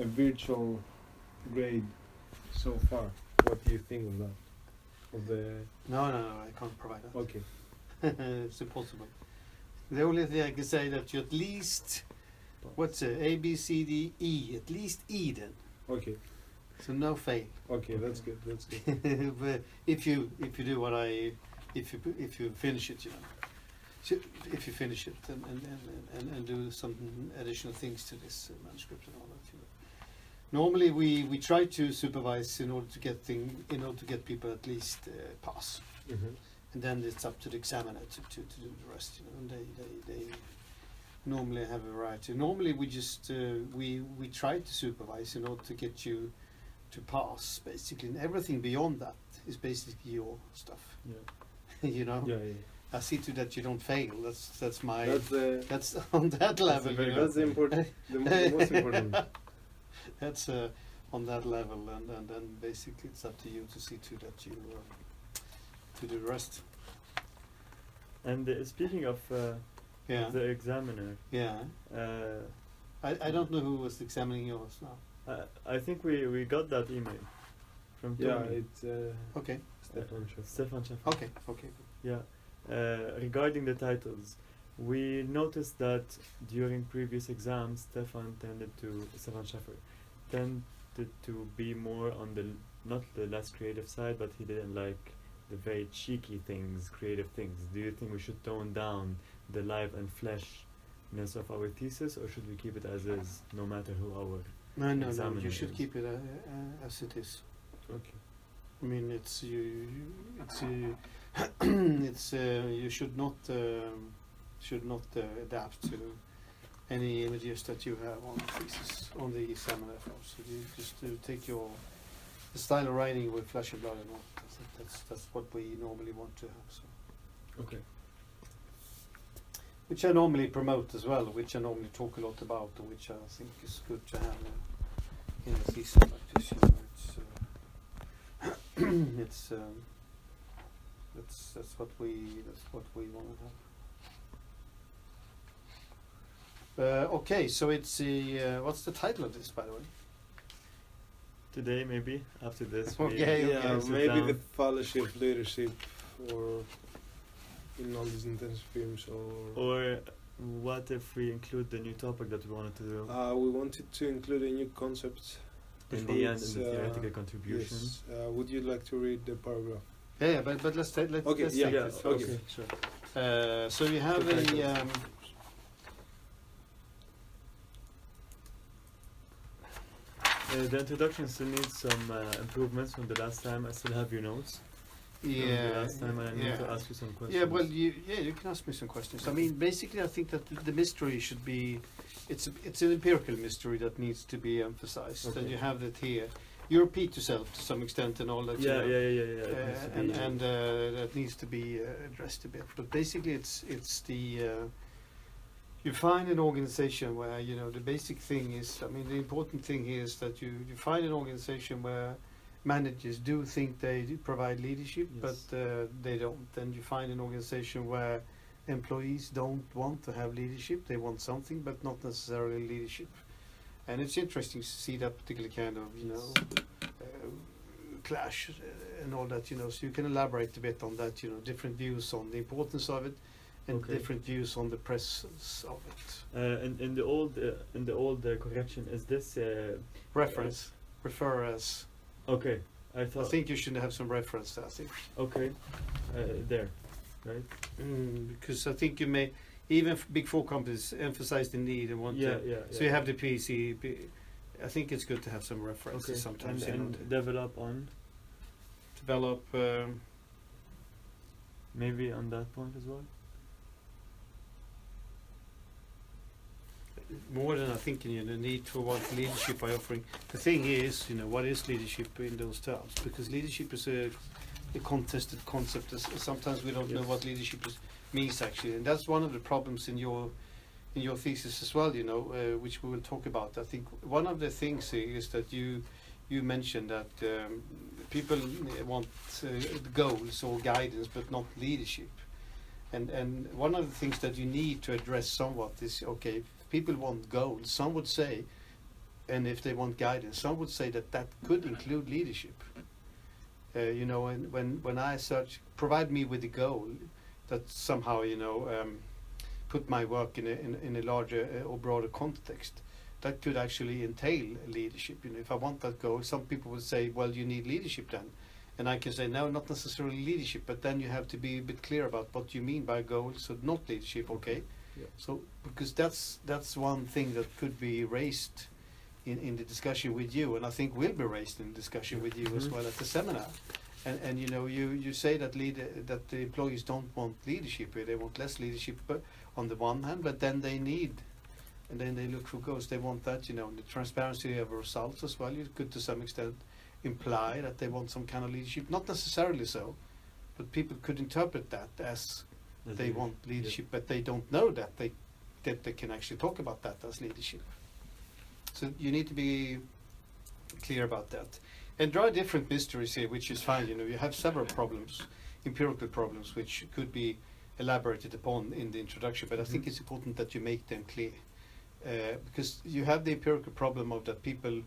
a virtual grade so far. What do you think of that? Of the No, I can't provide that. okay. It's impossible. The only thing I can say that you at least, what's it, A, B, C, D, E, at least E then. Okay. So no fail. Okay, that's good. That's good. But if you do what I, if you finish it, you know. So if you finish it and do some additional things to this manuscript and all that, you know. Normally we try to supervise in order to get people at least pass, and then it's up to the examiner to do the rest, you know. And they normally have a variety. Normally we just we try to supervise in order to get you to pass, basically, and everything beyond that is basically your stuff. Yeah. You know. Yeah. Yeah. I see to that you don't fail. That's my. That's on that level. that's the important. The most important. That's on that level, and then basically it's up to you to see to that you to do the rest. And speaking of Yeah. the examiner, Yeah. I don't know who was examining yours now. I think we got that email from Yeah, Tony. it's Okay. Stefan. Stefan Schaeffer. Okay. Okay. Yeah. Regarding the titles, we noticed that during previous exams, Stefan Schaeffer tended to be more on the not the less creative side, but he didn't like the very cheeky things, creative things. Do you think we should tone down the live and fleshness of our thesis, or should we keep it as is, no matter who our No. examiner You should is? keep it as it is. Okay. I mean, it's you. It's it's you should not adapt to any images that you have on the thesis on the examiner form. So you just take the style of writing with flesh and blood and all. That's what we normally want to have. So, Okay. which I normally promote as well, which I normally talk a lot about, which I think is good to have in a thesis like this. You know, it's that's what we want to have. Okay, so it's what's the title of this, by the way? Today, maybe after this. Okay, Yeah, sit maybe down. the fellowship leadership, or in all these intense films, Or what if we include the new topic that we wanted to do we wanted to include a new concept. in which the end, is, in the theoretical contribution? Yes. Would you like to read the paragraph? Yeah, but let's take let's Okay, let's yeah, take Yeah, this okay, first. sure. So you have a The introduction still needs some improvements from the last time. I still have your notes from the last time, and I need to ask you some questions. Yeah, well, you can ask me some questions. I mean, basically, I think that the mystery should be, it's an empirical mystery that needs to be emphasized, Okay. and you have that here. You repeat yourself to some extent and all that. Yeah. you know, It needs to be- and that needs to be addressed a bit. But basically, it's the you find an organization where, you know, the basic thing is, I mean, the important thing here is that you find an organization where managers do think they do provide leadership, Yes. but they don't. Then you find an organization where employees don't want to have leadership. They want something, but not necessarily leadership. And it's interesting to see that particular kind of, you know, clash and all that, you know. So you can elaborate a bit on that, you know, different views on the importance of it, and Okay. different views on the presence of it. in the old correction, is this Reference, refer as. okay? I I thought think you should have some reference there, I think. okay, there, right? Because I think you may, even Big Four companies emphasize the need and want Yeah, to. yeah. So you have the PC. I think it's good to have some references okay. sometimes. and, you know, and to develop on develop. maybe on that point as well. More than I think, you know, the need for what leadership by offering. The thing is, you know, what is leadership in those terms? Because leadership is a contested concept. Sometimes we don't know Yes. what leadership means actually, and that's one of the problems in your thesis as well. You know, which we will talk about. I think one of the things is that you mentioned that people want goals or guidance, but not leadership. And one of the things that you need to address somewhat is, okay, people want goals. Some would say and if they want guidance. Some would say that that could include leadership. You know, and when I search, provide me with a goal that somehow, you know, put my work in a larger or broader context. That could actually entail leadership. You know, if I want that goal, some people would say, well, you need leadership then. And I can say, no, not necessarily leadership, but then you have to be a bit clear about what you mean by goal, so not leadership, okay? Yeah. So, because that's one thing that could be raised in the discussion with you, and I think will be raised in the discussion with you as Mhm. well at the seminar. And you know, you say that that the employees don't want leadership, they want less leadership, but on the one hand, but then they need, and then they look for goals. They want that, you know, the transparency of results as well. You could to some extent imply that they want some kind of leadership, not necessarily so, but people could interpret that as they want leadership, but they don't know that they can actually talk about that as leadership. So you need to be clear about that. And draw different mysteries here, which is fine. You know, you have several problems, empirical problems, which could be elaborated upon in the introduction, but I think it's important that you make them clear. Because you have the empirical problem of that people,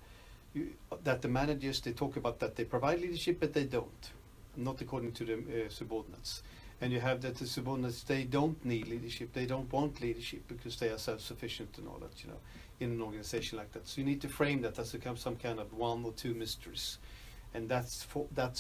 that the managers, they talk about that they provide leadership, but they don't, not according to the subordinates. And you have that the subordinates, they don't need leadership, they don't want leadership because they are self-sufficient and all that, you know, in an organization like that. So you need to frame that as some kind of one or two mysteries. And that's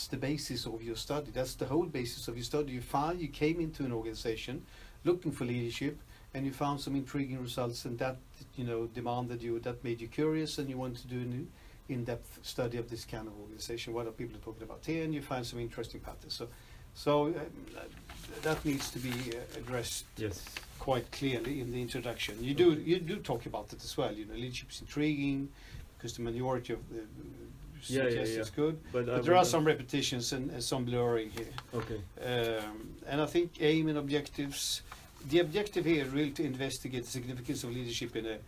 the basis of your study. That's the whole basis of your study. You came into an organization looking for leadership, and you found some intriguing results, and that, you know, that made you curious, and you wanted to do an in-depth study of this kind of organization. What are people talking about here? And you find some interesting patterns. So that needs to be addressed quite clearly in the introduction. You do talk about it as well. You know, leadership is intriguing because the majority of the suggests it's good. But there are some repetitions and some blurring here. Okay. And I think aim and objectives. The objective here is really to investigate the significance of leadership in a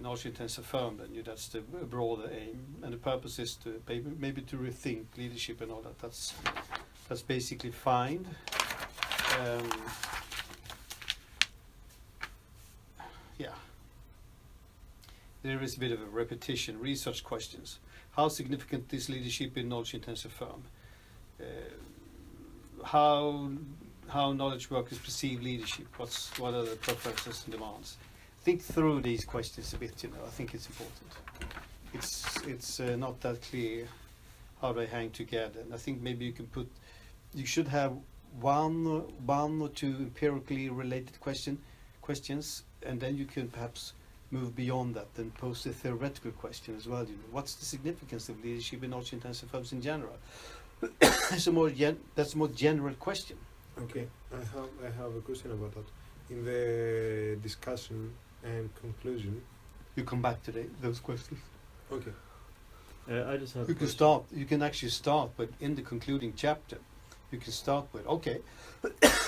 knowledge-intensive firm. Then that's the broader aim, and the purpose is to maybe to rethink leadership and all that. That's basically fine. Yeah. There is a bit of a repetition. Research questions. How significant is leadership in knowledge-intensive firm? How knowledge workers perceive leadership? What are the preferences and demands? Think through these questions a bit. You know, I think it's important. It's not that clear how they hang together, and I think maybe you should have one or two empirically related questions, and then you can perhaps move beyond that and pose a theoretical question as well. You know, what's the significance of leadership in knowledge-intensive firms in general? That's a more general question. Okay, I have a question about that. In the discussion and conclusion, You come back to those questions. okay, I just have. You can actually start, but in the concluding chapter, you can start with, okay,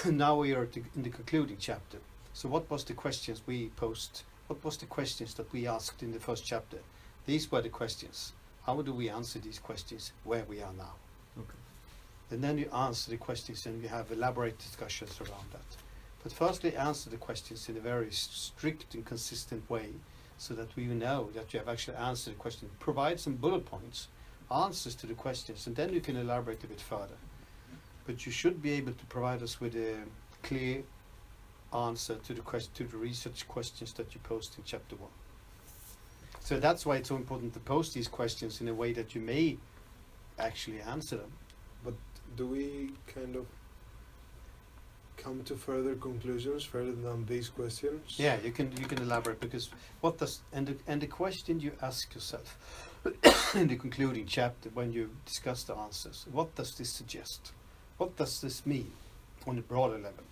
now we are in the concluding chapter. So what was the questions we posed? What was the questions that we asked in the first chapter? These were the questions. How do we answer these questions where we are now? Okay. And then you answer the questions, and you have elaborate discussions around that. But firstly, answer the questions in a very strict and consistent way, so that we know that you have actually answered the question. Provide some bullet points, answers to the questions, and then you can elaborate a bit further. But you should be able to provide us with a clear answer to the research questions that you posed in chapter 1. So that's why it's so important to post these questions in a way that you may actually answer them. but do we kind of come to further conclusions further than these questions? Yeah, you can elaborate, because what does and the question you ask yourself in the concluding chapter when you discuss the answers, what does this suggest? What does this mean on a broader level?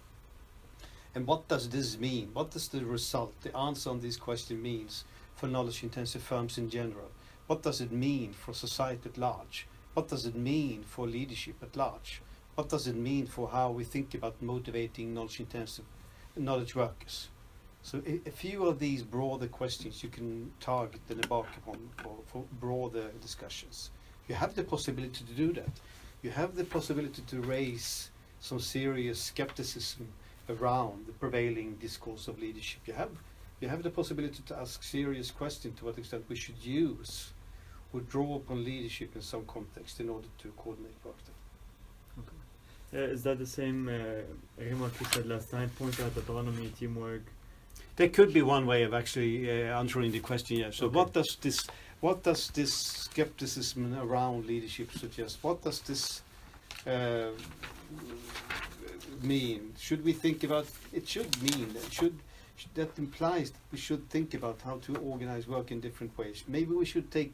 And what does this mean? What does the result, the answer on this question means for knowledge-intensive firms in general? What does it mean for society at large? What does it mean for leadership at large? What does it mean for how we think about motivating knowledge-intensive knowledge workers? So a few of these broader questions you can target and embark upon for broader discussions. You have the possibility to do that. You have the possibility to raise some serious skepticism around the prevailing discourse of leadership. You have You have the possibility to ask serious questions to what extent we should use or draw upon leadership in some context in order to coordinate work. Is that the same remark you said last time? Point out autonomy, teamwork. There could be one way of actually answering the question. Yeah. So, Okay. what does this skepticism around leadership suggest? What does this mean? Should we think about? It should mean that that implies that we should think about how to organize work in different ways. Maybe we should take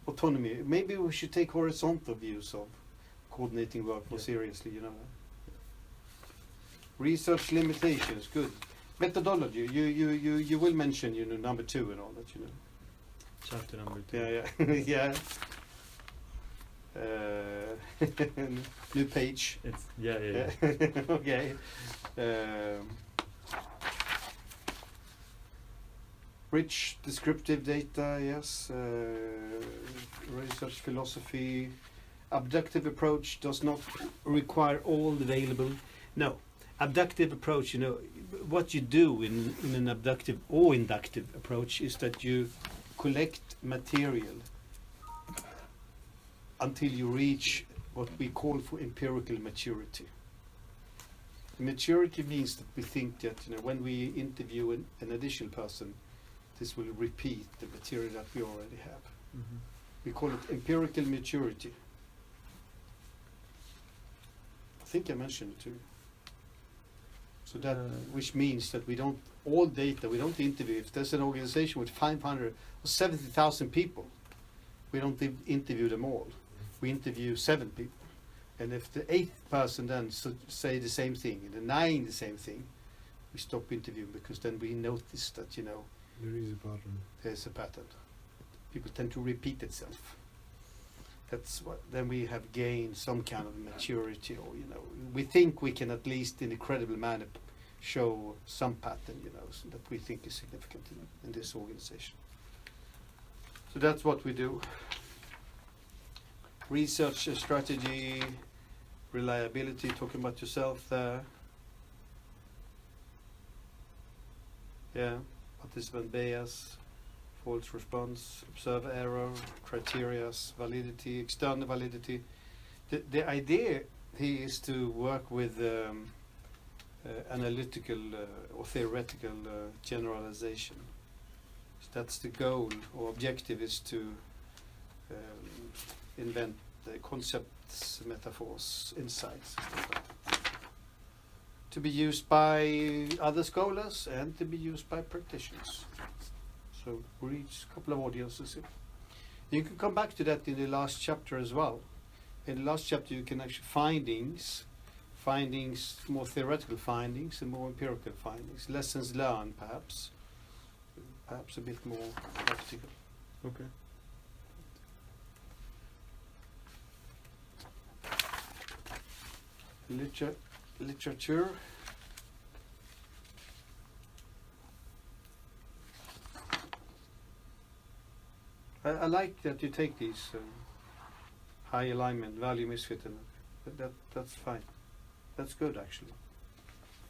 autonomy. Maybe we should take horizontal views of coordinating work more seriously. You know. Research limitations. Good. Methodology. You will mention number 2 and all that. Chapter number 2. Yeah. New page. It's yeah. Okay. Rich descriptive data, yes. Research philosophy. Abductive approach does not require all available. No. Abductive approach, what you do in an abductive or inductive approach is that you collect material until you reach what we call for empirical maturity. Maturity means that we think that when we interview an additional person, this will repeat the material that we already have. Mm-hmm. We call it empirical maturity. I think I mentioned it too. So that, which means that we don't interview. If there's an organization with 500 or 70,000 people, we don't interview them all. We interview 7 people. And if the 8th person then say the same thing, and the 9 the same thing, we stop interviewing, because then we notice that, There is a pattern. there's a pattern. People tend to repeat itself. That's what, then we have gained some kind of maturity, or we think we can at least in a credible manner show some pattern, so that we think is significant in this organization. So that's what we do. Research strategy, reliability, talking about yourself there. Yeah, participant bias, false response, observe error, criteria, validity, external validity. The idea here is to work with analytical or theoretical generalization. So that's the goal or objective, is to invent the concepts, metaphors, insights, to be used by other scholars and to be used by practitioners. So reach a couple of audiences here. You can come back to that in the last chapter as well. In the last chapter you can actually findings, more theoretical findings and more empirical findings. Lessons learned, perhaps a bit more practical. Okay. Literature. I like that you take these high alignment, value misfit, and that's fine. That's good, actually.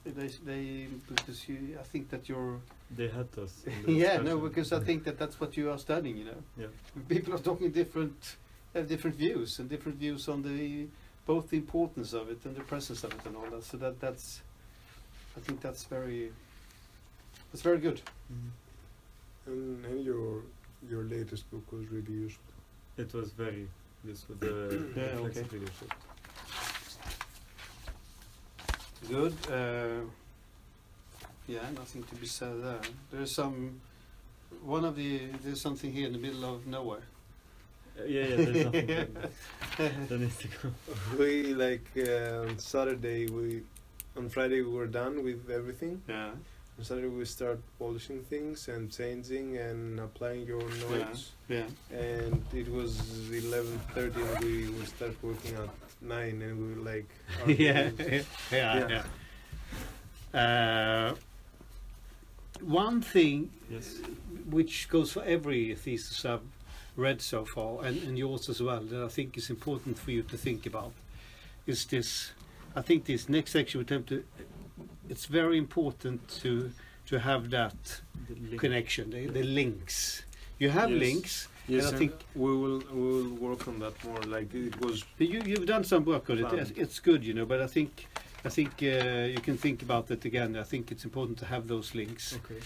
They because I think that you're. They had us. in the Yeah, no, discussion. because I think that's what you are studying. Yeah. People are talking have different views on both the importance of it and the presence of it and all that. So that's I think that's very good. Mhm. And your latest book was really useful. It was very useful. The Yeah, reflexive okay. leadership. Good. Yeah, nothing to be said there. There's something here in the middle of nowhere. Yeah, there's nothing. That needs to go. We on Saturday on Friday we were done with everything. Yeah. On Saturday we start polishing things and changing and applying your notes. Yeah. And it was 11:30 and we will start working at 9 and we were like. Yeah. One thing Yes. which goes for every thesis I've read so far, and yours as well, that I think is important for you to think about, is this. I think this next section we attempt to. It's very important to to have that The link. connection, the links. You have Yes. links. Yes, And I and think- we will work on that more. Like it was. You've done some work on it. Planned. It's good, you know. But I think you can think about it again. I think it's important to have those links. Okay.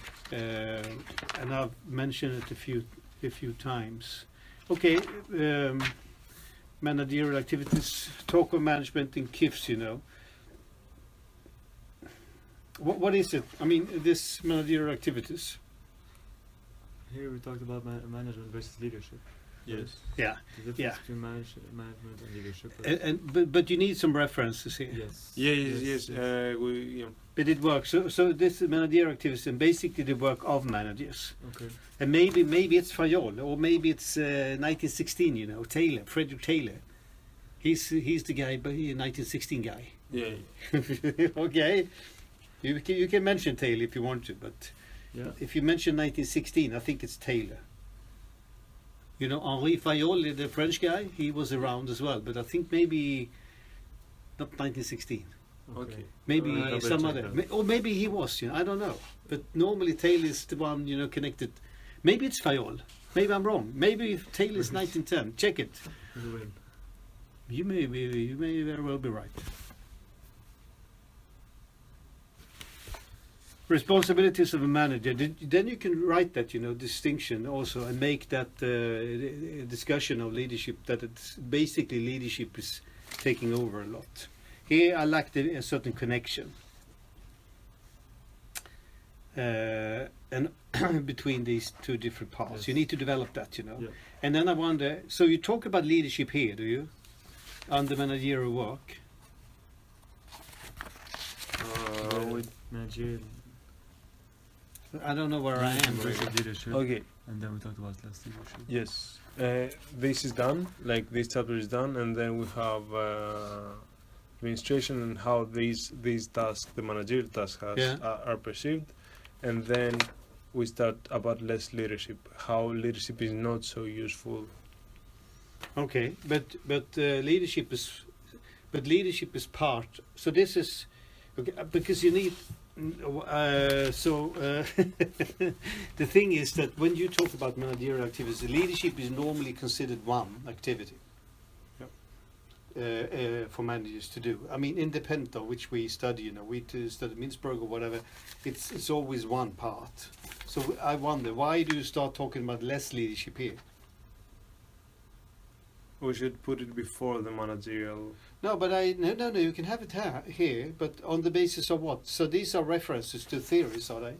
And I've mentioned it a few times. Okay, managerial activities, talk of management in KIFs, you know. What is it? I mean, this managerial activities. Here we talked about management versus leadership. Yes. Yeah, The difference Yeah. between management and leadership. but you need some references here. Yes. Yes. Yeah. But it works. So this is managerial activities and basically the work of managers. Okay. And maybe it's Fayol or maybe it's 1916. You know, Taylor, Frederick Taylor. He's the guy, but he 1916 guy. Yeah. Okay, you can mention Taylor if you want to, but Yeah. if you mention 1916, I think it's Taylor. You know, Henri Fayol, the French guy, he was around as well, but I think maybe not 1916. Okay. Maybe Double some check other, that. or maybe he was. You know, I don't know. But normally Taylor is the one, you know, connected. Maybe it's Fayol. Maybe I'm wrong. Maybe Taylor is 1910. Check it. You win. You may very well be right. Responsibilities of a manager. Then you can write that, you know, distinction also, and make that discussion of leadership that it's basically leadership is taking over a lot. Here I lacked a certain connection and between these two different parts. Yes. You need to develop that, you know. Yeah. And then I wonder. So you talk about leadership here, do you? Under managerial work. With, Managerial I don't know where I am. versus Really. leadership. okay. And then we talked about less leadership. Yes. This is done. Like this chapter is done, and then we have administration and how these tasks, the managerial tasks, Yeah. are perceived, and then we start about less leadership. How leadership is not so useful. Okay, but leadership is part. So this is okay, because you need. The thing is that when you talk about managerial activities, leadership is normally considered one activity for managers to do. I mean, independent of which we study, you know, we study Mintzberg or whatever. It's always one part. So I wonder, why do you start talking about less leadership here? We should put it before the managerial. No, but no. You can have it here, but on the basis of what? So these are references to theories, are they?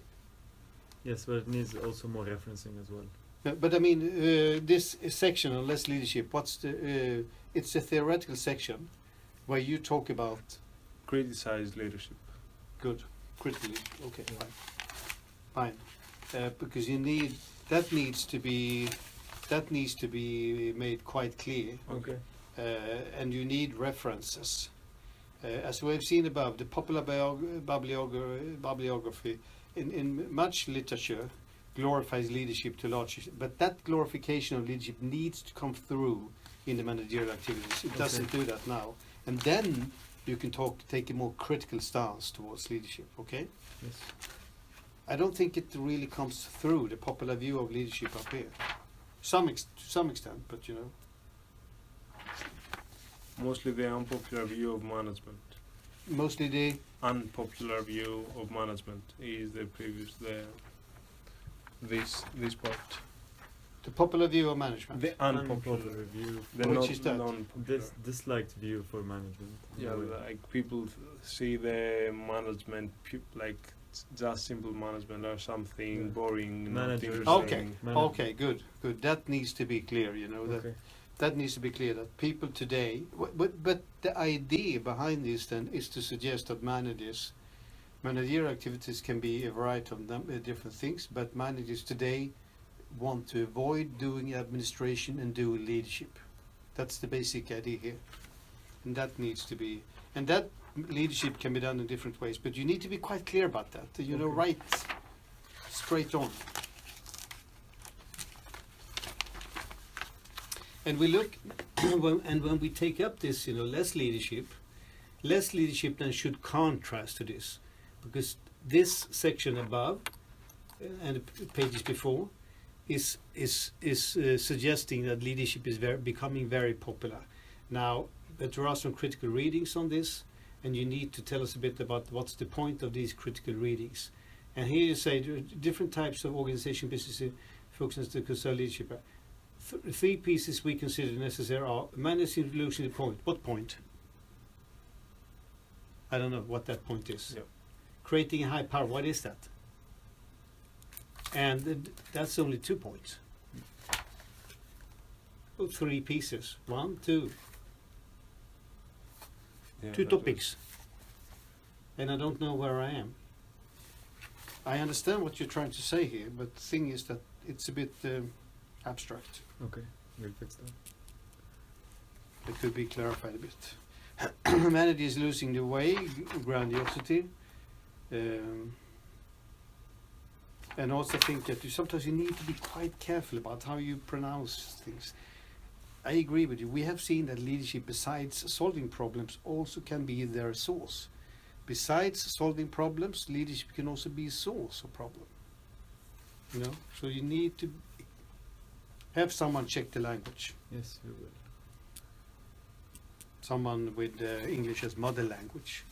Yes, but it needs also more referencing as well. No, but I mean, this section on less leadership. What's the? It's a theoretical section where you talk about Criticize leadership. good, critically. Okay, fine. Because you need that needs to be made quite clear. Okay. And you need references. As we have seen above, the popular bibliography in much literature glorifies leadership to large extent, but that glorification of leadership needs to come through in the managerial activities. It doesn't do that now. And then you can take a more critical stance towards leadership, okay? Yes. I don't think it really comes through the popular view of leadership up here. To some extent, but you know. Mostly the unpopular view of management. Mostly the Unpopular view of management is this part. the popular view of management. The unpopular. view. The Which is that? non-popular. Disliked view for management. in Yeah, a way. like people see the management like just simple management or something Yeah. boring. not Managers. interesting. Okay, okay, good. That needs to be clear. You know Okay. that needs to be clear that people today. But the idea behind this then is to suggest that managerial activities can be a variety of different things, but managers today want to avoid doing administration and do leadership. That's the basic idea here, and that needs to be. And that leadership can be done in different ways, but you need to be quite clear about that. You know, Okay. right straight on. And we look, when we take up this, you know, less leadership then should contrast to this, because this section above and the pages before is suggesting that leadership is becoming very popular now. But there are some critical readings on this, and you need to tell us a bit about what's the point of these critical readings. And here you say there are different types of organization business functions to consult leadership. Three pieces we consider necessary are managing solution to point. What point? I don't know what that point is. Yep. Creating a high power. What is that? And that's only 2 points. Oh, 3 pieces. 1, 2. Yeah, 2 that topics. And I don't know where I am. I understand what you're trying to say here, but the thing is that it's a bit abstract. Okay, we'll fix that. It could be clarified a bit. Humanity is losing the way, grandiosity. And also think that sometimes you need to be quite careful about how you pronounce things. I agree with you. We have seen that leadership, besides solving problems, also can be their source. Besides solving problems, leadership can also be a source of problem. You know, so you need to have someone check the language. Yes, we will. Someone with English as mother language.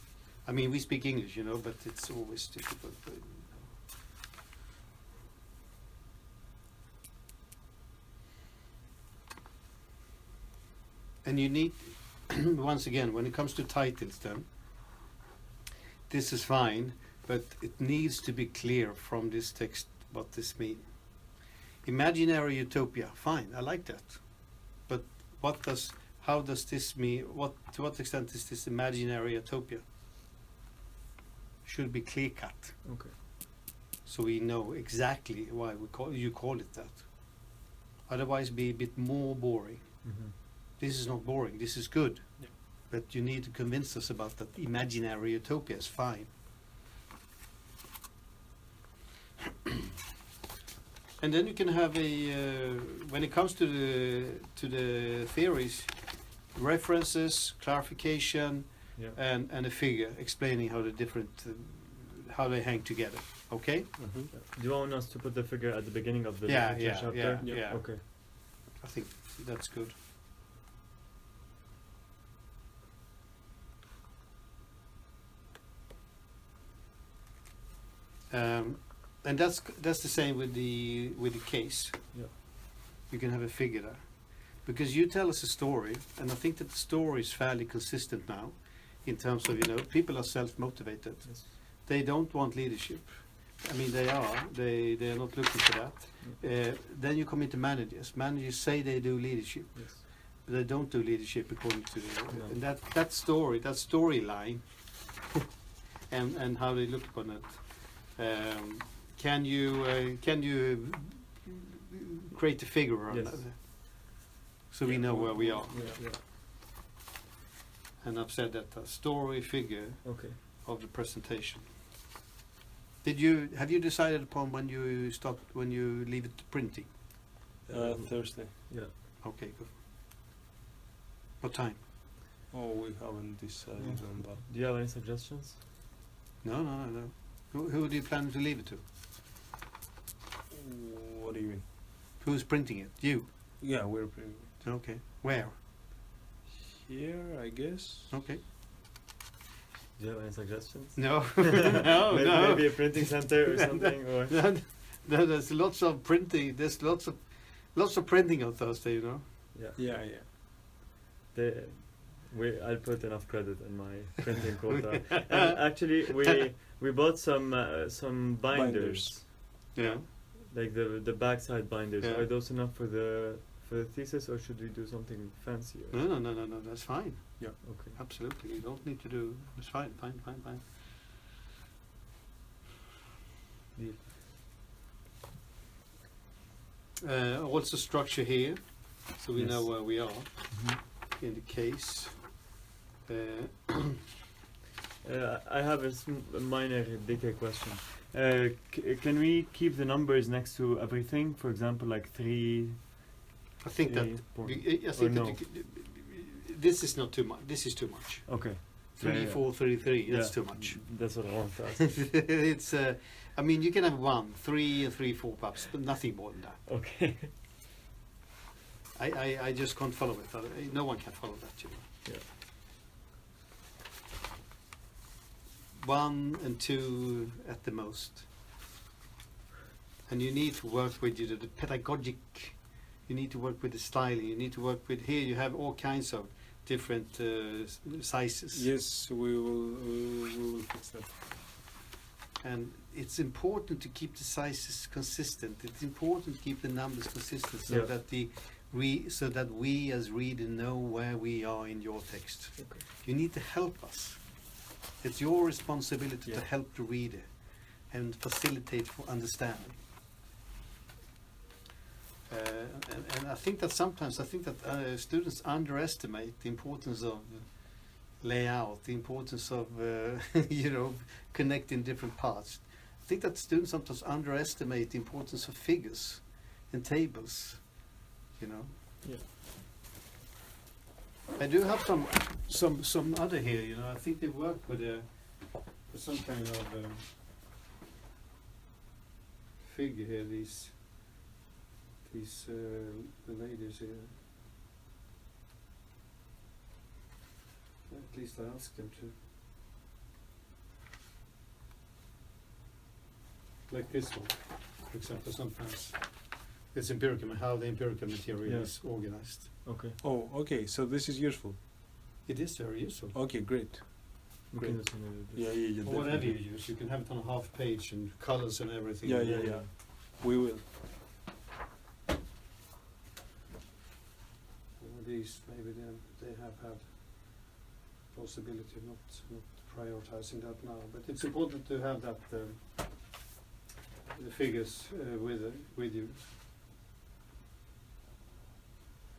I mean, we speak English, you know, but it's always difficult. And you need, once again, when it comes to titles then, this is fine, but it needs to be clear from this text what this means. Imaginary utopia, fine, I like that. But how does this mean, to what extent is this imaginary utopia? Should be clear cut. Okay. So we know exactly why you call it that. Otherwise be a bit more boring. Mm-hmm. This is not boring, this is good. Yeah. But you need to convince us about that imaginary utopia is fine. And then you can have when it comes to the theories, references, clarification, Yeah. and a figure explaining how the different, how they hang together. Okay? Mm-hmm. Do you want us to put the figure at the beginning of the Yeah, literature yeah, chapter? yeah, yeah. Okay. I think that's good. And that's the same with the case. Yeah. You can have a figure there, because you tell us a story, and I think that the story is fairly consistent now, in terms of people are self-motivated. Yes. They don't want leadership. I mean, they are not looking for that. Then you come into managers. Managers say they do leadership, Yes. but they don't do leadership according to No. and that storyline, and how they look upon it. Can you create a figure around Yes. that, so we know where we are? Yeah. And I've said that a story figure Okay. of the presentation. Have you decided upon when you leave it to printing? Thursday. Yeah. Okay, good. What time? Oh, we haven't decided on that. Do you have any suggestions? No. Who do you plan to leave it to? What do you mean? Who's printing it? You? Yeah, we're pretty Okay. Where? here, I guess. Okay. Do you have any suggestions? No. Maybe a printing center or something, or No, there's lots of printing. There's lots of printing on Thursday, Yeah. I'll put enough credit in my printing quota. And actually, we bought some binders, Yeah. like the backside binders. Yeah. Are those enough for the thesis, or should we do something fancier? No. That's fine. Okay. Absolutely. You don't need to do. It's fine. Fine. Deal. Also structure here, so we Yes. know where we are Mhm. in the case. I have a minor decay question. Can we keep the numbers next to everything? For example, like 3. I think that Point. I think Or that no? this is not too much. This is too much. Okay. 3, Yeah. 4, 33. That's Yeah. too much. That's what I want to ask. It's. I mean, you can have 1, 3, and 3, 4 perhaps, but nothing more than that. Okay. I just can't follow it. No one can follow that. You know. Yeah. 1 and 2 at the most. And you need to work with the pedagogic. You need to work with the styling. You need to work with here. You have all kinds of different sizes. Yes, we will fix that. And it's important to keep the sizes consistent. It's important to keep the numbers consistent so Yeah. that so that we as reader know where we are in your text. Okay. You need to help us. It's your responsibility to Yeah. help the reader and facilitate for understanding. And I think that sometimes students underestimate the importance of layout, the importance of connecting different parts. I think that students sometimes underestimate the importance of figures and tables. You know. Yeah. I do have some other here. You know, I think they work with some kind of figure here. These the ladies here. At least I asked them to. Like this one, for example. Sometimes it's empirical, how the empirical material Yeah. is organized. Okay. Oh, okay. So this is useful. It is very useful. Okay, great. We Great. can just another Yeah, yeah, yeah. Or whatever you definitely. use, you can have it on a half page and colors and everything. Yeah, yeah, yeah. We will. These maybe they have had possibility of not prioritizing that now, but it's important to have that the figures with you,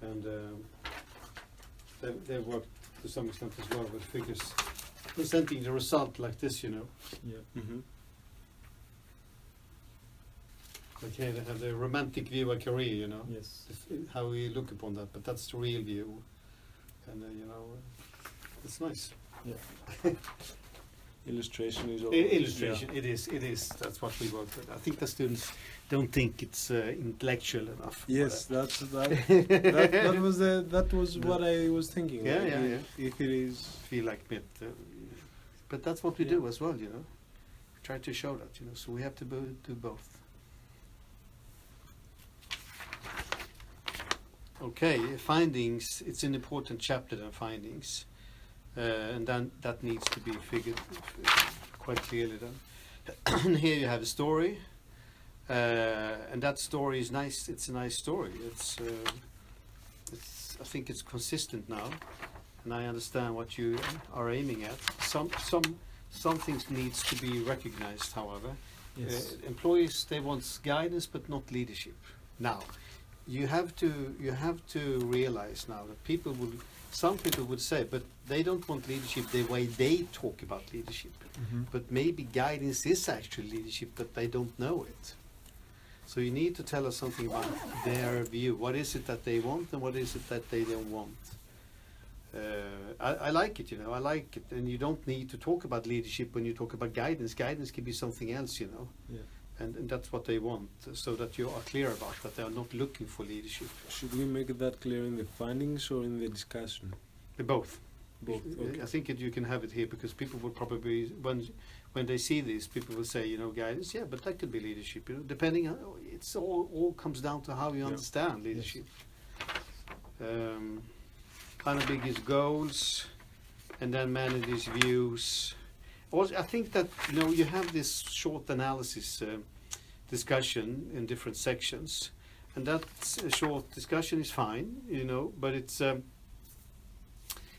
and they've worked to some extent as well with figures presenting the result like this, you know. Yeah. Mm-hmm. Like here they have the romantic view of career, you know. Yes. How we look upon that, but that's the real view, and it's nice. Yeah. Illustration is all. Illustration, it is. That's what we work with. I think the students don't think it's intellectual enough. for Yes, that. that was what I was thinking. Yeah, like, yeah. If it is, Feel like it, but that's what we Yeah. do as well, you know. We try to show that, you know. So we have to do both. Okay, findings. It's an important chapter, then findings, and then that needs to be figured quite clearly. Then here you have a story, and that story is nice. It's a nice story. It's I think it's consistent now, and I understand what you are aiming at. Some things needs to be recognized, however. Yes. Employees, they want guidance but not leadership. Now, you have to realize now that some people would say, but they don't want leadership the way they talk about leadership. Mm-hmm. But maybe guidance is actually leadership, but they don't know it. So you need to tell us something about their view. What is it that they want, and what is it that they don't want? I like it, you know. I like it, and you don't need to talk about leadership when you talk about guidance. Guidance can be something else, you know. Yeah. And that's what they want, so that you are clear about that they are not looking for leadership. should we make that clear in the findings or in the discussion? Both. Both. Okay. I think you can have it here because people will probably, when they see this, people will say, you know, guidance, yeah, but that could be leadership. You know, depending on, it's all comes down to how you Yeah. understand leadership. Unambiguous goals, and then managers' views. Also, I think that you have this short analysis discussion in different sections, and that short discussion is fine, you know. But it's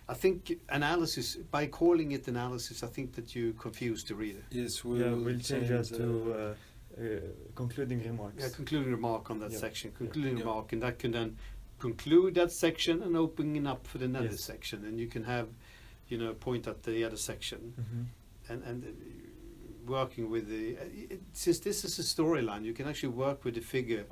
I think analysis, by calling it analysis, I think that you confuse the reader. Yes, we Yeah, will we'll change that to concluding remarks. Yeah, concluding remark on that Yeah. section. Concluding Yeah. remark, and that can then conclude that section and opening up for the another Yes. section, and you can have, point at the other section. Mm-hmm. And working with since this is a storyline, you can actually work with the figure.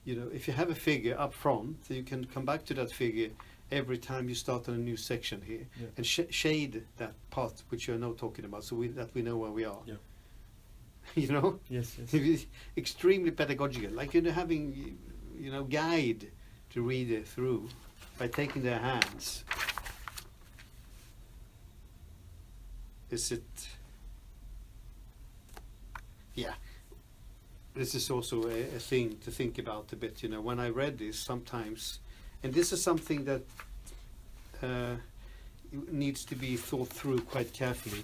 If you have a figure up front, you can come back to that figure every time you start on a new section here, Yeah. and shade that part which you're now talking about, so that we know where we are. Yeah. You know, Yes, yes. extremely pedagogical, like having guide to read it through by taking their hands. Is it? Yeah. This is also a thing to think about a bit. When I read this sometimes, and this is something that needs to be thought through quite carefully.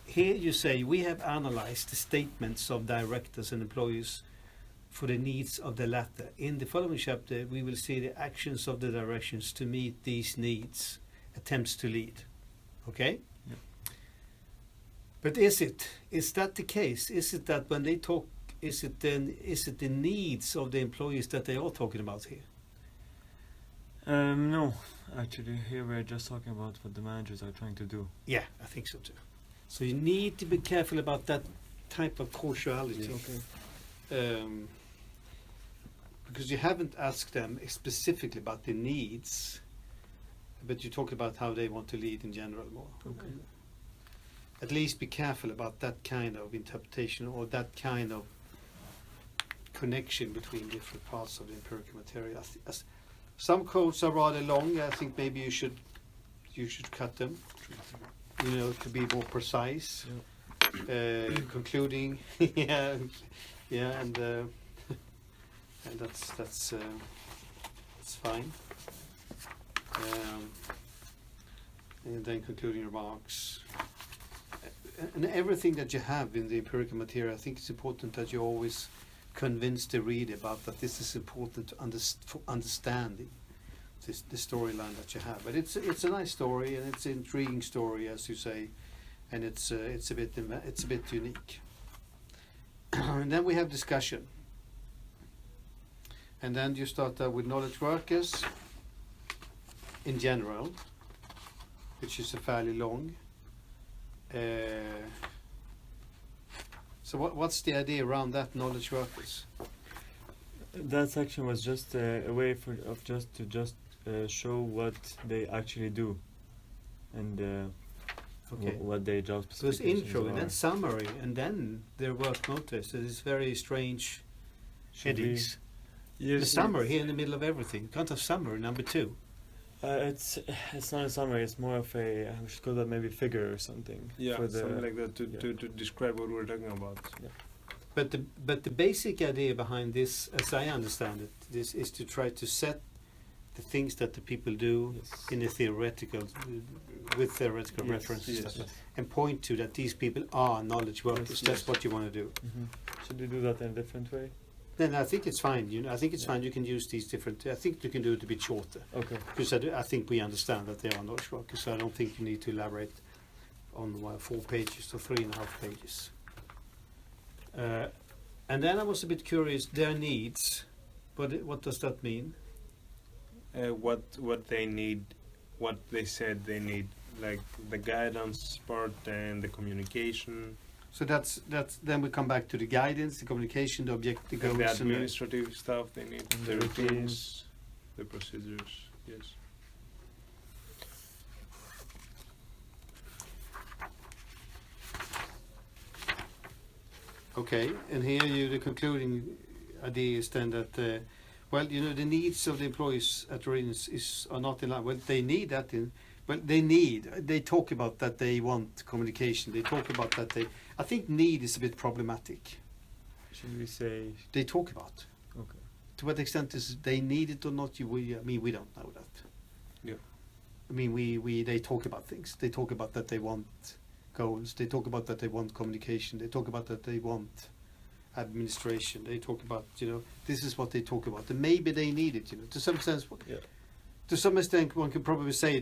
Here you say, we have analyzed the statements of directors and employees for the needs of the latter. In the following chapter, we will see the actions of the directions to meet these needs, attempts to lead. Okay? Yeah. But is that the case? Is it that when they talk, is it the needs of the employees that they are talking about here? No, actually, here we're just talking about what the managers are trying to do. Yeah, I think so too. So you need to be careful about that type of causality. Yeah. Okay. Because you haven't asked them specifically about the needs, but you talk about how they want to lead in general more. Okay. At least be careful about that kind of interpretation or that kind of connection between different parts of the empirical material. As some quotes are rather long. I think maybe you should cut them, to be more precise. Yeah. Concluding, yeah, and that's fine. And then concluding remarks. And everything that you have in the empirical material, I think it's important that you always convince the reader about that this is important to for understanding the storyline that you have. But it's a nice story, and it's an intriguing story, as you say, and it's a bit unique. And then we have discussion, and then you start with knowledge workers in general, which is a fairly long. So what's the idea around that, knowledge workers? That section was just a way to show what they actually do, and Okay. what their job So it's specifications intro and are. then summary and then their work notice. It is very strange Should we- headings. Yes, The summary here in the middle of everything. You can't have summary number 2. It's not a summary. It's more of a we should call that maybe figure or something. Yeah, for the, something like that yeah. to describe what we're talking about. But the basic idea behind this, as I understand it, this is to try to set the things that the people do Yes. in a theoretical, with theoretical Yes, references, yes. stuff, and point to that these people are knowledge workers. Yes, That's yes. what you want to do. Should we do that in a different way? Then I think it's fine. I think it's Yeah. fine. You can use these different. I think you can do it a bit shorter. Okay. Because I think we understand that they are knowledge workers, so I don't think you need to elaborate on 4 pages to 3.5 pages. And then I was a bit curious, their needs, what does that mean? What they need, what they said they need, like the guidance part and the communication, So that's then we come back to the guidance, the communication, the objective, the and goals, the and administrative stuff they need, And the the routines, the procedures. Yes. Okay, and here the concluding idea is then that, the needs of the employees at Orins are not in line. Well, they need that. They talk about that they want communication. They talk about that I think need is a bit problematic. Should we say They talk about. okay? To what extent is they need it or not? We don't know that. Yeah. I mean, they talk about things. They talk about that they want goals. They talk about that they want communication. They talk about that they want administration. They talk about, this is what they talk about. And maybe they need it, to some extent. Yeah. To some extent, one could probably say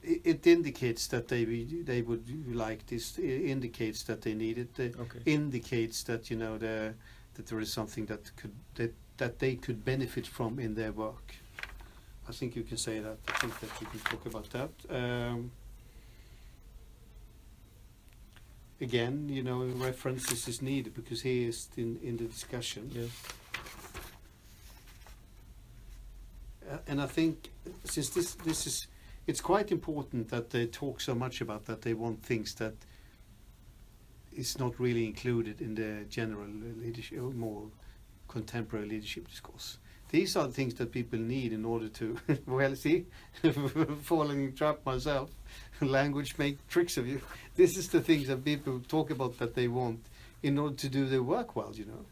it indicates that they would like this. It indicates that they need it. It Okay. indicates that that there is something that they could benefit from in their work. I think you can say that. I think that you can talk about that. Again, references is needed because he is in the discussion. Yes. and I think since this is, it's quite important that they talk so much about that they want things that is not really included in the general leadership, or more contemporary leadership discourse. These are the things that people need in order to, well, see, falling in trap myself, language make tricks of you. This is the things that people talk about that they want in order to do their work well, you know.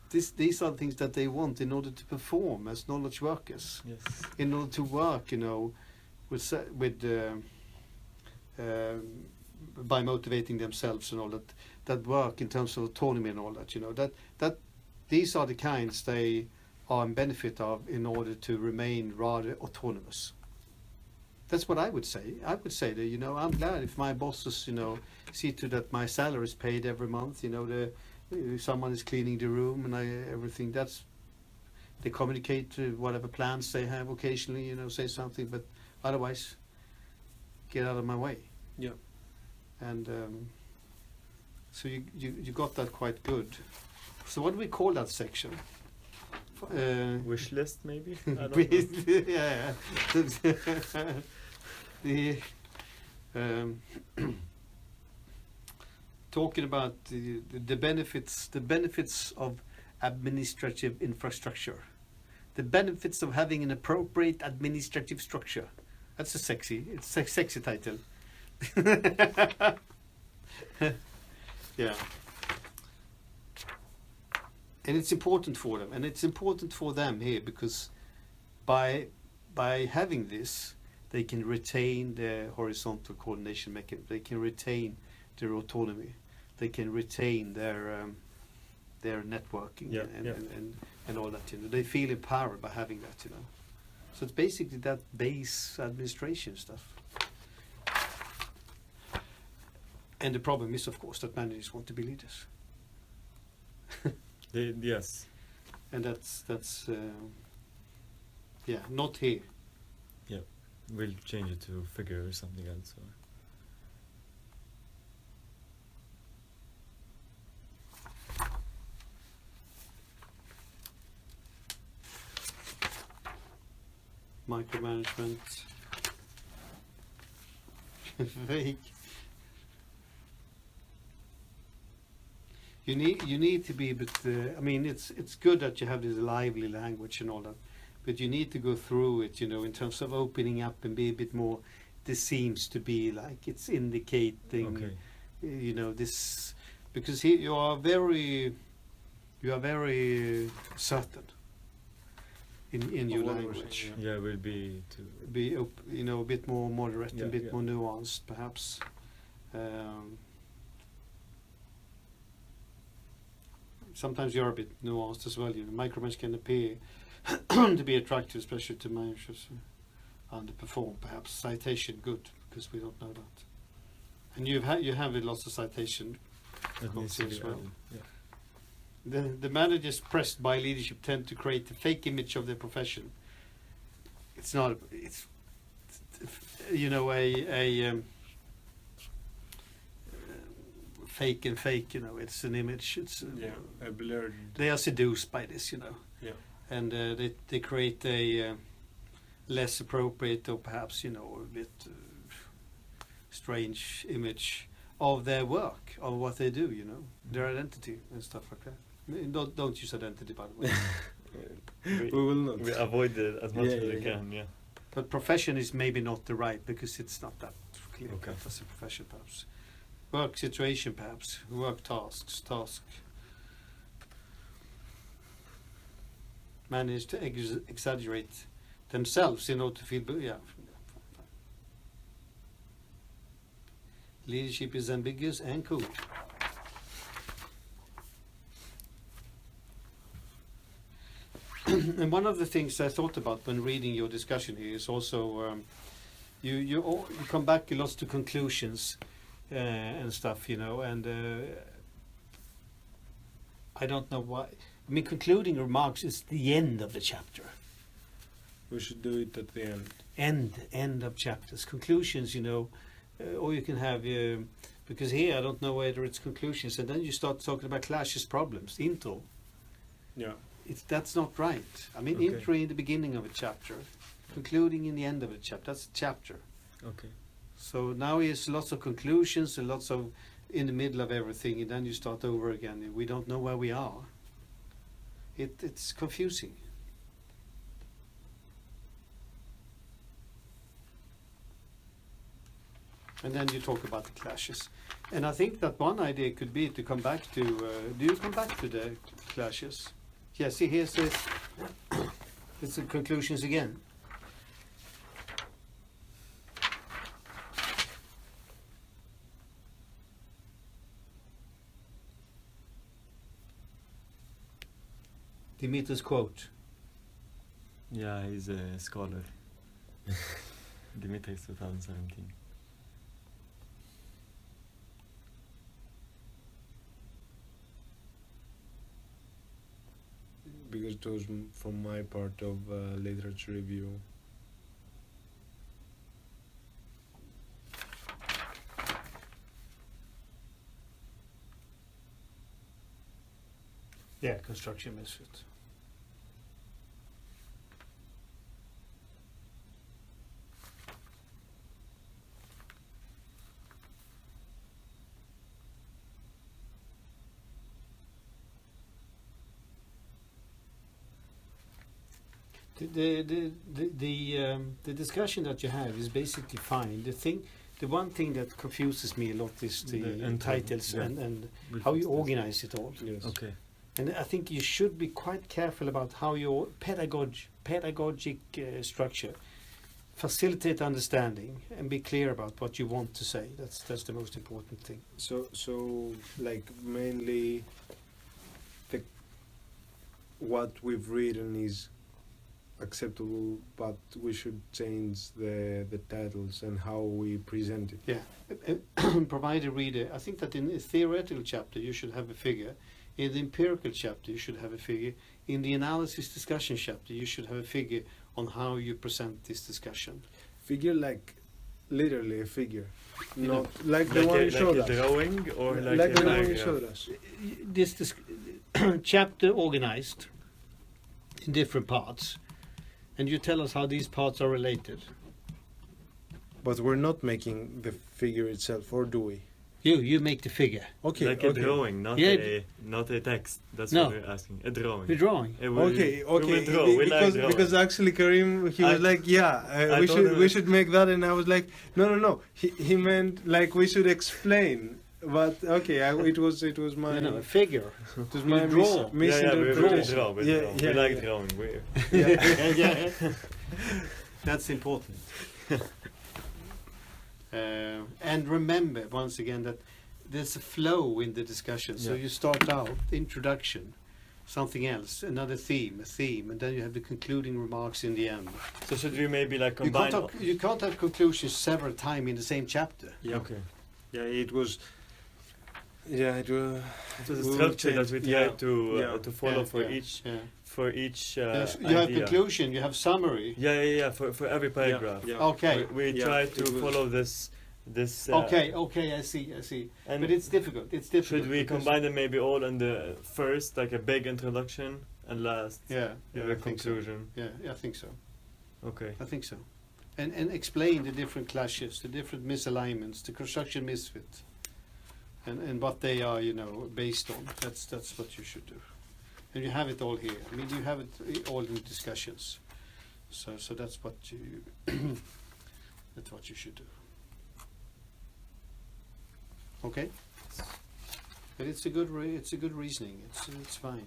These are the things that they want in order to perform as knowledge workers, Yes. in order to work, you know, by motivating themselves and all that, that work in terms of autonomy and all that, you know, that these are the kinds they are in benefit of in order to remain rather autonomous. That's what I would say. I would say that, you know, I'm glad if my bosses, you know, see to that my salary is paid every month, you know, someone is cleaning the room and everything. That's, they communicate whatever plans they have occasionally, you know, say something, but otherwise, get out of my way. Yeah. And so you got that quite good. So what do we call that section? Wish list, maybe? I don't Yeah. Talking about the benefits of administrative infrastructure, the benefits of having an appropriate administrative structure. That's a sexy title. Yeah. And it's important for them, and it's important for them here because by having this, they can retain their horizontal coordination mechanism. They can retain their autonomy. They can retain their networking and all that. You know, they feel empowered by having that. You know, so it's basically that base administration stuff. And the problem is, of course, that managers want to be leaders. Yes. And that's not here. Yeah, we'll change it to figure or something else. Micromanagement. Vague. You need to be, but I mean, it's good that you have this lively language and all that, but you need to go through it, you know, in terms of opening up and be a bit more. This seems to be like it's indicating, you know, this, because here you are very certain in your language. Yeah, will be to Be you know, a bit more moderate, Yeah, a bit yeah. more nuanced, perhaps. Sometimes you're a bit nuanced as well. You know, micromanagement can appear to be attractive, especially to managers who underperform. Perhaps citation good because we don't know that. And you have lots of citation that needs quotes to as be well. added. Yeah. The managers pressed by leadership tend to create a fake image of their profession. It's not. It's you know a fake and fake. You know, it's an image. It's a blurred. they are seduced by this. You know. Yeah. And they create a less appropriate or perhaps, you know, a bit strange image of their work, of what they do, you know, their identity and stuff like that. I mean, don't use identity, by the way. We will not. We avoid it as much as we Yeah. can. Yeah. But profession is maybe not the right, because it's not that clear Okay. cut as a profession, perhaps. Work situation, perhaps. Work task. Manage to exaggerate themselves in order to feel, Leadership is ambiguous and cool. And one of the things I thought about when reading your discussion here is also you come back a lot to conclusions and stuff, you know, and I don't know why. I mean, concluding remarks is the end of the chapter. We should do it at the end. End of chapters. Conclusions, you know, or you can have because here I don't know whether it's conclusions, and then you start talking about clashes, problems, intro. Yeah. that's not right. I mean, Okay. intro in the beginning of a chapter, concluding in the end of a chapter. That's a chapter. Okay. So now is lots of conclusions and lots of in the middle of everything, and then you start over again. And we don't know where we are. It's confusing. And then you talk about the clashes. And I think that one idea could be to come back to. Do you come back to the clashes? Yeah. See, here's the. It's the conclusions again. Dimitri's quote. Yeah, he's a scholar. Dimitris 2017. Because it was from my part of literature review. Yeah, construction misfit. The discussion that you have is basically fine. The one thing that confuses me a lot is the titles yeah. and We'll how fix you this. organize it all. Yes. Okay. And I think you should be quite careful about how your pedagogic structure facilitate understanding and be clear about what you want to say. That's the most important thing. So like mainly what we've written is acceptable, but we should change the titles and how we present it. Yeah, provide a reader. I think that in the theoretical chapter you should have a figure. In the empirical chapter you should have a figure. In the analysis discussion chapter you should have a figure on how you present this discussion. Figure like literally a figure, You not know, like the one you showed a us. drawing or like, Like a the one you paragraph? showed us. This chapter organized in different parts, and you tell us how these parts are related. But we're not making the figure itself, or do we? You make the figure. Okay, Like a drawing, not Yeah, not a text. That's No. what we're asking. A drawing. We're drawing. We Okay, will draw. We like drawing. because actually Karim, he was I- like, yeah, I we told should him we it- should make that, and I was like, no. He meant like we should explain. But okay, it was my No, a figure. it was you my draw. yeah, we misinterpretation. draw. We Yeah, draw. yeah, we like yeah. drawing. We Yeah. That's important. And remember once again that there's a flow in the discussion. So Yeah. you start out introduction, something else, another theme, a theme, and then you have the concluding remarks in the end. So should we maybe like You combine? can't have conclusions several times in the same chapter. Yeah. Okay. Yeah, it was. Yeah, it was. It was a we will structure that change- we yeah, tried to yeah. to follow Yeah, for yeah, each Yeah. for each Yes, you have idea. conclusion, you have summary. Yeah. For every paragraph. Yeah. Okay. We Yeah, try it to was- follow this. Okay, I see. And But it's difficult. It's difficult. should we because- combine them maybe all in the first, like a big introduction, and last Yeah, the I think so. conclusion? Yeah, I think so. Okay. I think so. And explain the different clashes, the different misalignments, the construction misfit, and what they are, based on. That's what you should do. And you have it all here. I mean, you have it all in discussions. So that's what you that's what you should do. Okay. But it's a good reasoning. It's fine.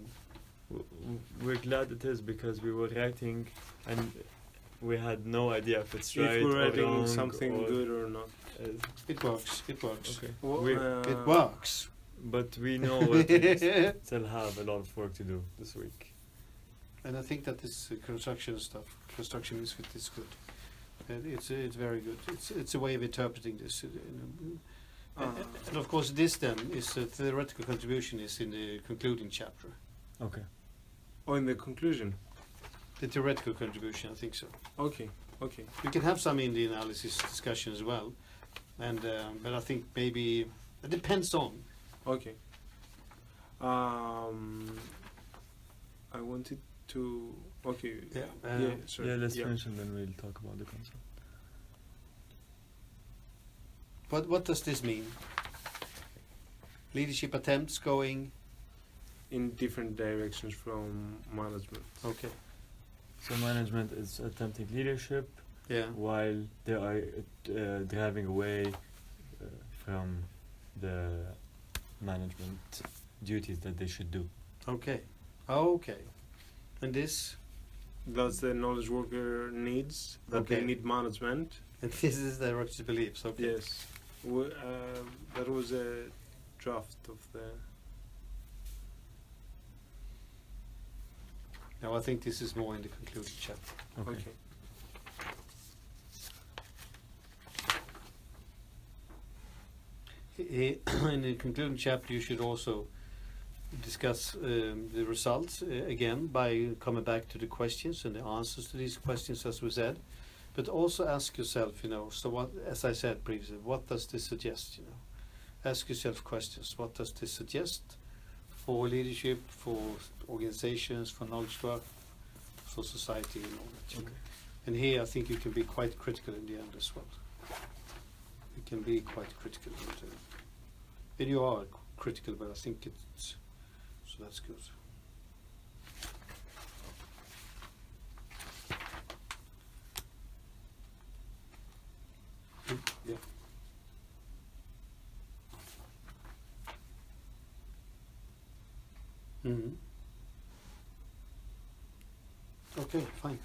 We're glad it is because we were writing and we had no idea if it's right If we're or writing wrong something or, good or not. It works. Okay. It works. But we know we still have a lot of work to do this week. And I think that this construction misfit is good. And it's very good. It's a way of interpreting this. And of course, this then is the theoretical contribution is in the concluding chapter. Okay. Oh, in the conclusion. The theoretical contribution, I think so. Okay. You can have some in the analysis discussion as well, and but I think maybe it depends on. Okay. I wanted to. Okay. Yeah. Sorry. Yeah, let's finish and then we'll talk about the concept. What does this mean? Leadership attempts going. In different directions from management. Okay. So management is attempting leadership Yeah. while they are driving away from the management duties that they should do. Okay. Okay. And this. That's the knowledge worker needs. That Okay. they need management. And this is director's beliefs. Okay. Yes. That was a draft of the. Now I think this is more in the concluding chapter. Okay. In the concluding chapter, you should also discuss the results again by coming back to the questions and the answers to these questions, as we said. But also ask yourself, so what, as I said previously, what does this suggest? Ask yourself questions. What does this suggest for leadership, for organizations, for knowledge work, for society, and all that? Okay. And here, I think you can be quite critical in the end as well. You can be quite critical, and you are critical, but I think it's so that's good. Yeah. Mm-hmm. Okay, fine.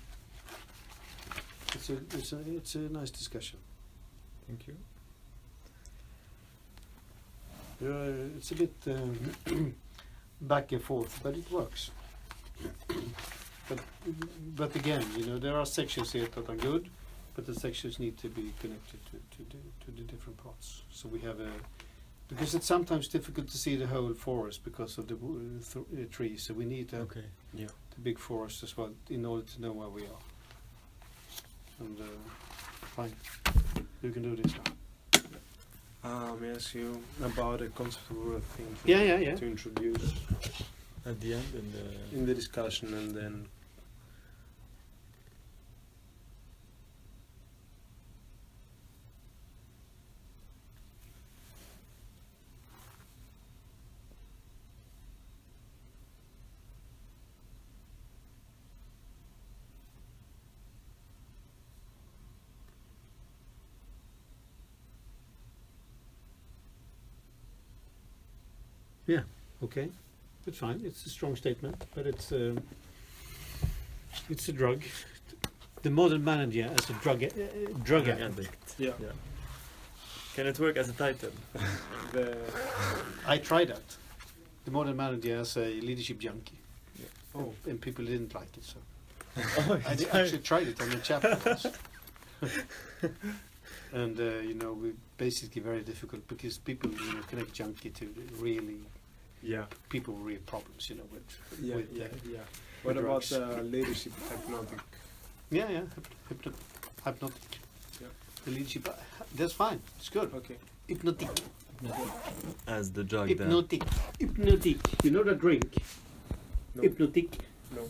It's a nice discussion. Thank you. It's a bit back and forth, but it works. But again, there are sections here that are good, but the sections need to be connected to the different parts. So we have because it's sometimes difficult to see the whole forest because of the trees. So we need the big forest as well in order to know where we are. And fine, you can do this now. May I ask you about a concept we were thinking Yeah. to introduce At the end in the discussion, and then Yeah, okay, it's fine. It's a strong statement, but it's a drug. The modern manager as a drug addict. yeah. Can it work as a title? I tried that. The modern manager as a leadership junkie. Yeah. Oh, and people didn't like it, so I Oh, actually tried it on the chapter. And we basically very difficult because people connect junkie to really people with real problems, with What about drugs. leadership hypnotic? Hypnotic. Yeah. The leadership, that's fine. It's good. Okay. Hypnotic. As the drug Hypnotic. Hypnotic. You know that drink? No. Hypnotic. No.